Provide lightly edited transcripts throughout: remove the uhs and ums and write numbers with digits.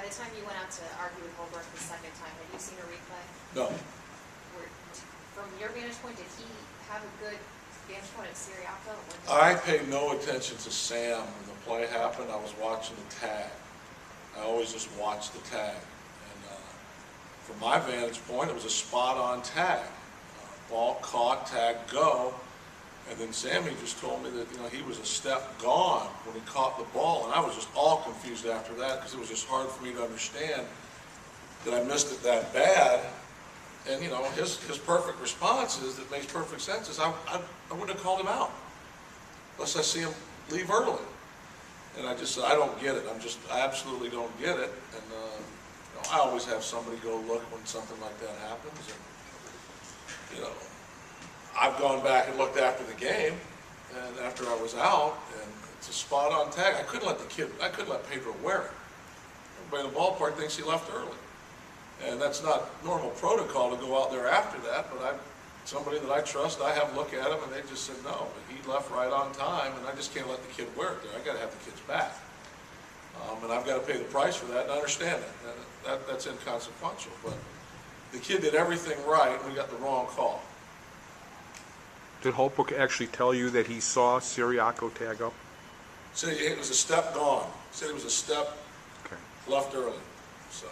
the time you went out to argue with Holbrook the second time, had you seen a replay? No. From your vantage point, did he have a good vantage point at Siriaco? I paid no attention to Sam when the play happened. I was watching the tag. I always just watch the tag. And from my vantage point, it was a spot-on tag. Ball caught, tag, go. And then Sammy just told me that, he was a step gone when he caught the ball. And I was just all confused after that because it was just hard for me to understand that I missed it that bad. And, his perfect response is, that makes perfect sense, is I wouldn't have called him out unless I see him leave early. And I just said, I don't get it. I absolutely don't get it. And, I always have somebody go look when something like that happens. And, I've gone back and looked after the game, and after I was out, and it's a spot-on tag. I couldn't let Pedro wear it. Everybody in the ballpark thinks he left early. And that's not normal protocol to go out there after that, but somebody that I trust, I have look at him, and they just said no. But he left right on time, and I just can't let the kid wear it there. I got to have the kids back. And I've got to pay the price for that, and I understand it. That's inconsequential. But the kid did everything right, and we got the wrong call. Did Holbrook actually tell you that he saw Siriaco tag up? Said it was a step gone. Said it was a step left early. So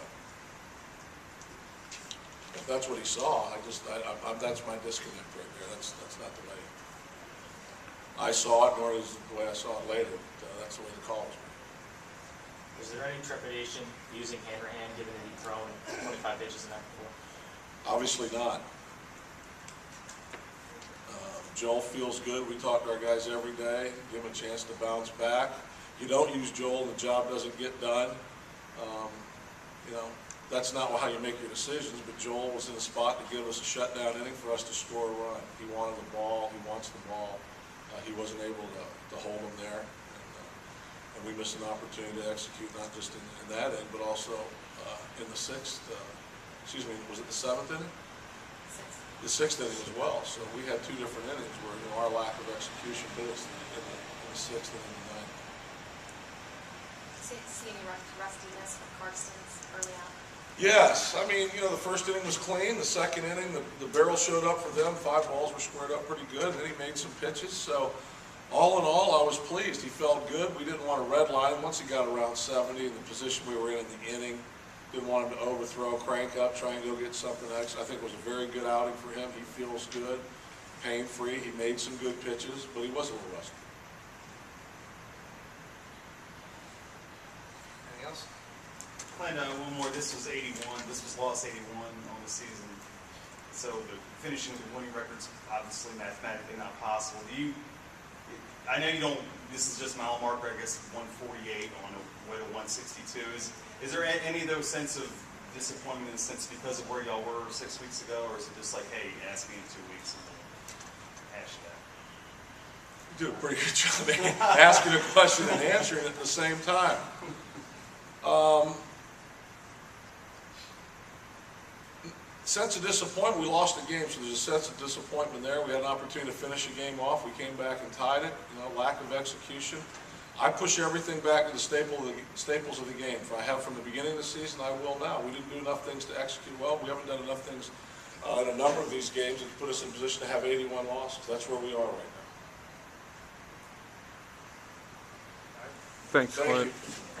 if that's what he saw, that's my disconnect right there. That's not the way I saw it, nor is it the way I saw it later. But, that's the way the call was made. Was there any trepidation using hand given that he'd thrown 25 pitches in that before? Obviously not. Joel feels good. We talk to our guys every day, give them a chance to bounce back. You don't use Joel, the job doesn't get done. That's not how you make your decisions, but Joel was in a spot to give us a shutdown inning for us to score a run. He wanted the ball. He wants the ball. He wasn't able to hold him there. And we missed an opportunity to execute, not just in that inning, but also in the sixth, was it the seventh inning? The sixth inning as well. So we had two different innings where our lack of execution hit us in the sixth and in the ninth. See any rustiness from Karstens early on? Yes. The first inning was clean. The second inning, the barrel showed up for them. 5 balls were squared up pretty good, and then he made some pitches. So all in all, I was pleased. He felt good. We didn't want to redline him once he got around 70 in the position we were in the inning. Didn't want him to overthrow, crank up, try and go get something extra. I think it was a very good outing for him. He feels good, pain-free. He made some good pitches, but he was a little rusty. Anything else? Clint, one more. This was 81. This was loss 81 on the season. So the finishing with winning records obviously mathematically not possible. I know you don't. This is just mile marker. I guess 148 on a way to 162. Is there any of those sense of disappointment in the sense because of where y'all were 6 weeks ago, or is it just like, hey, ask me in 2 weeks and we'll hash it out? You do a pretty good job asking a question and answering it at the same time. Sense of disappointment, we lost the game, so there's a sense of disappointment there. We had an opportunity to finish the game off. We came back and tied it, lack of execution. I push everything back to the staples of the game. If I have from the beginning of the season, I will now. We didn't do enough things to execute well. We haven't done enough things in a number of these games that put us in a position to have 81 losses. That's where we are right now. Thanks, Thank Clint. you.